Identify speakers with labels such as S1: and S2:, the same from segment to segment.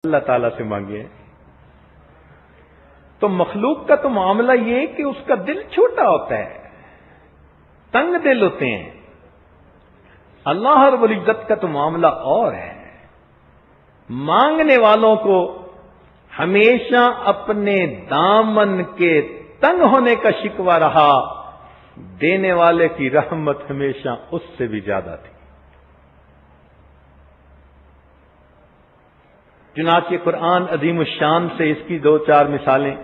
S1: اللہ تعالیٰ سے مانگے. تو مخلوق کا تو معاملہ یہ کہ اس کا دل چھوٹا ہوتا ہے، تنگ دل ہوتے ہیں. اللہ رب العزت کا تو معاملہ اور ہے. مانگنے والوں کو ہمیشہ اپنے دامن کے تنگ ہونے کا شکوہ رہا، دینے والے کی رحمت ہمیشہ اس سے بھی زیادہ تھی. چنانچہ قرآن عظیم الشان سے اس کی 2-4 مثالیں.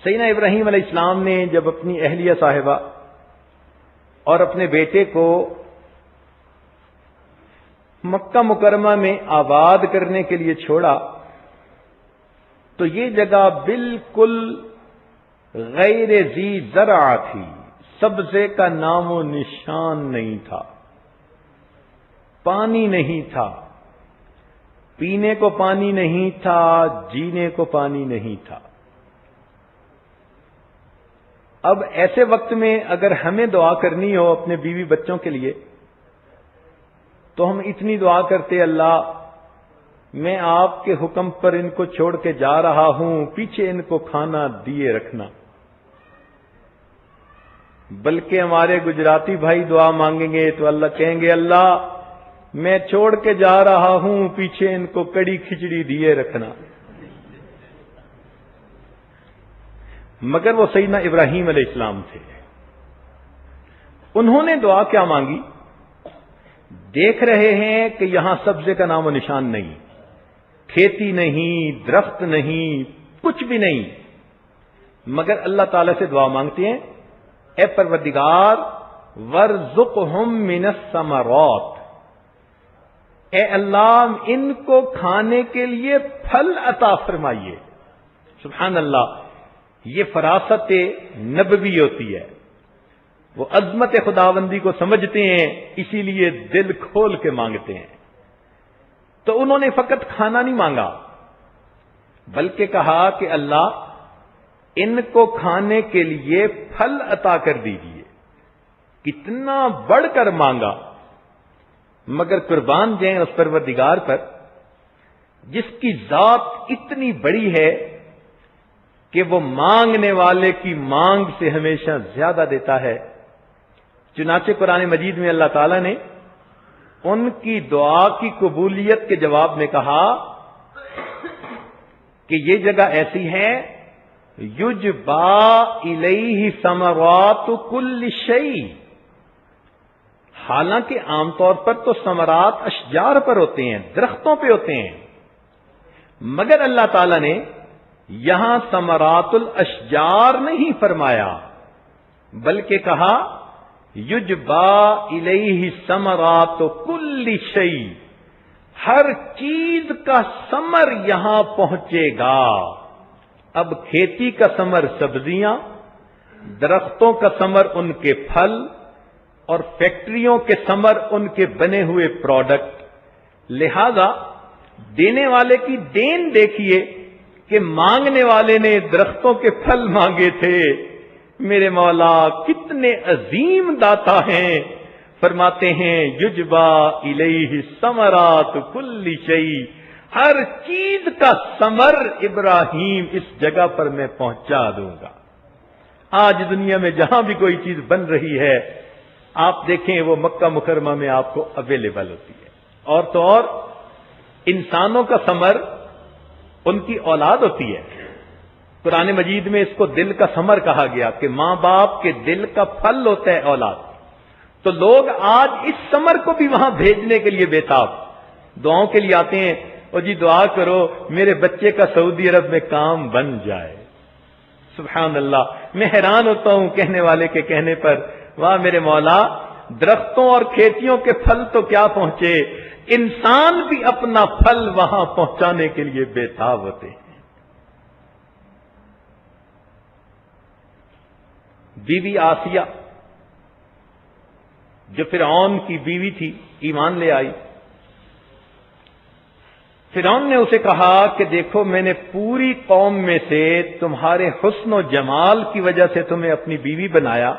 S1: سیدنا ابراہیم علیہ السلام نے جب اپنی اہلیہ صاحبہ اور اپنے بیٹے کو مکہ مکرمہ میں آباد کرنے کے لیے چھوڑا تو یہ جگہ بالکل غیر ذی زرع تھی، سبزے کا نام و نشان نہیں تھا، پانی نہیں تھا، پینے کو پانی نہیں تھا، جینے کو پانی نہیں تھا. اب ایسے وقت میں اگر ہمیں دعا کرنی ہو اپنے بیوی بچوں کے لیے تو ہم اتنی دعا کرتے، اللہ میں آپ کے حکم پر ان کو چھوڑ کے جا رہا ہوں، پیچھے ان کو کھانا دیے رکھنا. بلکہ ہمارے گجراتی بھائی دعا مانگیں گے تو اللہ کہیں گے، اللہ میں چھوڑ کے جا رہا ہوں، پیچھے ان کو کڑی کھچڑی دیے رکھنا. مگر وہ سیدنا ابراہیم علیہ السلام تھے. انہوں نے دعا کیا مانگی؟ دیکھ رہے ہیں کہ یہاں سبزے کا نام و نشان نہیں، کھیتی نہیں، درخت نہیں، کچھ بھی نہیں. مگر اللہ تعالی سے دعا مانگتے ہیں، اے پروردگار وارزقہم من الثمرات، اے اللہ ان کو کھانے کے لیے پھل عطا فرمائیے. سبحان اللہ، یہ فراست نبوی ہوتی ہے. وہ عظمت خداوندی کو سمجھتے ہیں، اسی لیے دل کھول کے مانگتے ہیں. تو انہوں نے فقط کھانا نہیں مانگا بلکہ کہا کہ اللہ ان کو کھانے کے لیے پھل عطا کر دیجیے. کتنا بڑھ کر مانگا. مگر قربان جائیں اس پروردگار پر جس کی ذات اتنی بڑی ہے کہ وہ مانگنے والے کی مانگ سے ہمیشہ زیادہ دیتا ہے. چنانچہ قرآن مجید میں اللہ تعالیٰ نے ان کی دعا کی قبولیت کے جواب میں کہا کہ یہ جگہ ایسی ہے، یجبا الیہ ثمرات کل شیء. حالانکہ عام طور پر تو ثمرات اشجار پر ہوتے ہیں، درختوں پہ ہوتے ہیں، مگر اللہ تعالیٰ نے یہاں ثمرات الاشجار نہیں فرمایا بلکہ کہا یجبا الیہ ثمرات کل شیء، ہر چیز کا ثمر یہاں پہنچے گا. اب کھیتی کا ثمر سبزیاں، درختوں کا ثمر ان کے پھل، اور فیکٹریوں کے ثمر ان کے بنے ہوئے پروڈکٹ. لہذا دینے والے کی دین دیکھیے کہ مانگنے والے نے درختوں کے پھل مانگے تھے. میرے مولا کتنے عظیم داتا ہیں. فرماتے ہیں یجبا الیہ ثمرات کل شیء، ہر چیز کا ثمر ابراہیم اس جگہ پر میں پہنچا دوں گا. آج دنیا میں جہاں بھی کوئی چیز بن رہی ہے آپ دیکھیں وہ مکہ مکرمہ میں آپ کو اویلیبل ہوتی ہے. اور تو اور انسانوں کا ثمر ان کی اولاد ہوتی ہے. قرآن مجید میں اس کو دل کا ثمر کہا گیا کہ ماں باپ کے دل کا پھل ہوتا ہے اولاد. تو لوگ آج اس ثمر کو بھی وہاں بھیجنے کے لیے بےتاب، دعاؤں کے لیے آتے ہیں، اور جی دعا کرو میرے بچے کا سعودی عرب میں کام بن جائے. سبحان اللہ، میں حیران ہوتا ہوں کہنے والے کے کہنے پر. واہ میرے مولا، درختوں اور کھیتیوں کے پھل تو کیا پہنچے، انسان بھی اپنا پھل وہاں پہنچانے کے لیے بےتاب ہوتے ہیں. بیوی آسیہ جو فرعون کی بیوی تھی ایمان لے آئی. فرعون نے اسے کہا کہ دیکھو میں نے پوری قوم میں سے تمہارے حسن و جمال کی وجہ سے تمہیں اپنی بیوی بنایا،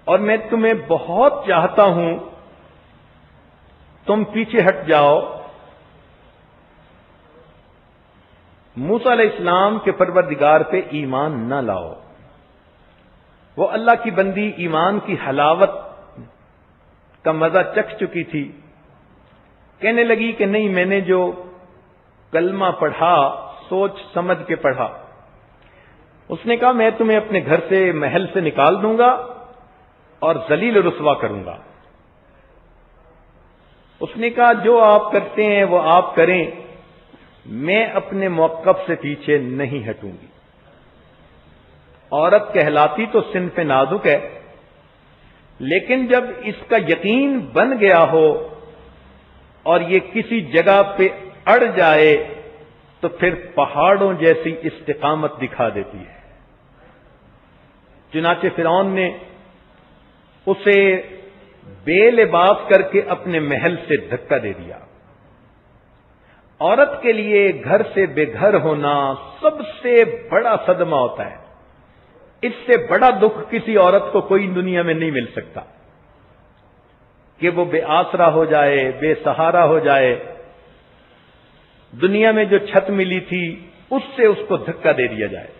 S1: اور میں تمہیں بہت چاہتا ہوں، تم پیچھے ہٹ جاؤ۔ موسیٰ علیہ السلام کے پروردگار پہ ایمان نہ لاؤ۔ وہ اللہ کی بندی ایمان کی حلاوت کا مزہ چکھ چکی تھی، کہنے لگی کہ نہیں، میں نے جو کلمہ پڑھا سوچ سمجھ کے پڑھا۔ اس نے کہا میں تمہیں اپنے گھر سے، محل سے نکال دوں گا اور ذلیل و رسوا کروں گا۔ اس نے کہا جو آپ کرتے ہیں وہ آپ کریں، میں اپنے موقف سے پیچھے نہیں ہٹوں گی۔ عورت کہلاتی تو صنف نازک ہے، لیکن جب اس کا یقین بن گیا ہو اور یہ کسی جگہ پہ اڑ جائے تو پھر پہاڑوں جیسی استقامت دکھا دیتی ہے۔ چنانچہ فرعون نے اسے بے لباس کر کے اپنے محل سے دھکا دے دیا۔ عورت کے لیے گھر سے بے گھر ہونا سب سے بڑا صدمہ ہوتا ہے۔ اس سے بڑا دکھ کسی عورت کو کوئی دنیا میں نہیں مل سکتا کہ وہ بے آسرا ہو جائے، بے سہارا ہو جائے، دنیا میں جو چھت ملی تھی اس سے اس کو دھکا دے دیا جائے۔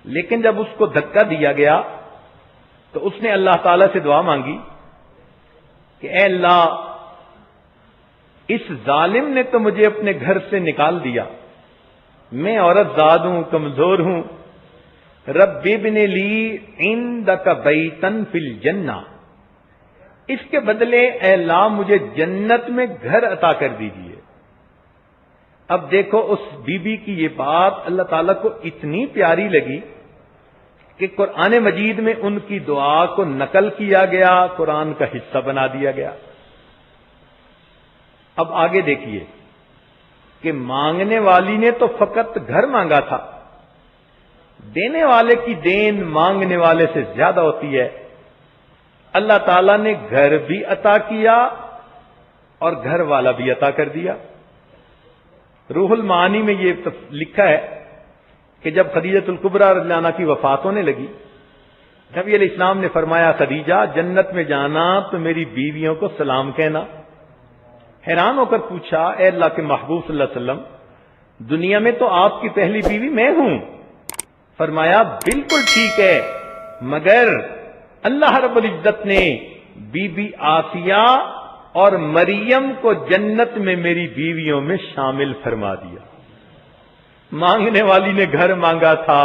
S1: لیکن جب اس کو دھکا دیا گیا تو اس نے اللہ تعالی سے دعا مانگی کہ اے اللہ، اس ظالم نے تو مجھے اپنے گھر سے نکال دیا، میں عورت زاد ہوں، کمزور ہوں، رب ابن لی عندک بیتن فی الجنہ، اس کے بدلے اے اللہ مجھے جنت میں گھر عطا کر دیجئے۔ اب دیکھو اس بی بی کی یہ بات اللہ تعالیٰ کو اتنی پیاری لگی کہ قرآن مجید میں ان کی دعا کو نقل کیا گیا، قرآن کا حصہ بنا دیا گیا۔ اب آگے دیکھیے کہ مانگنے والی نے تو فقط گھر مانگا تھا، دینے والے کی دین مانگنے والے سے زیادہ ہوتی ہے۔ اللہ تعالیٰ نے گھر بھی عطا کیا اور گھر والا بھی عطا کر دیا۔ روح المعانی میں یہ لکھا ہے کہ جب خدیجہ الکبریٰ رضی اللہ عنہا کی وفات ہونے لگی، نبی علیہ السلام نے فرمایا خدیجہ جنت میں جانا تو میری بیویوں کو سلام کہنا۔ حیران ہو کر پوچھا اے اللہ کے محبوب صلی اللہ علیہ وسلم، دنیا میں تو آپ کی پہلی بیوی میں ہوں۔ فرمایا بالکل ٹھیک ہے، مگر اللہ رب العزت نے بی بی آسیہ اور مریم کو جنت میں میری بیویوں میں شامل فرما دیا۔ مانگنے والی نے گھر مانگا تھا،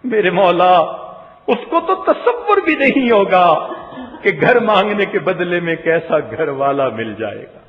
S1: میرے مولا اس کو تو تصور بھی نہیں ہوگا کہ گھر مانگنے کے بدلے میں کیسا گھر والا مل جائے گا۔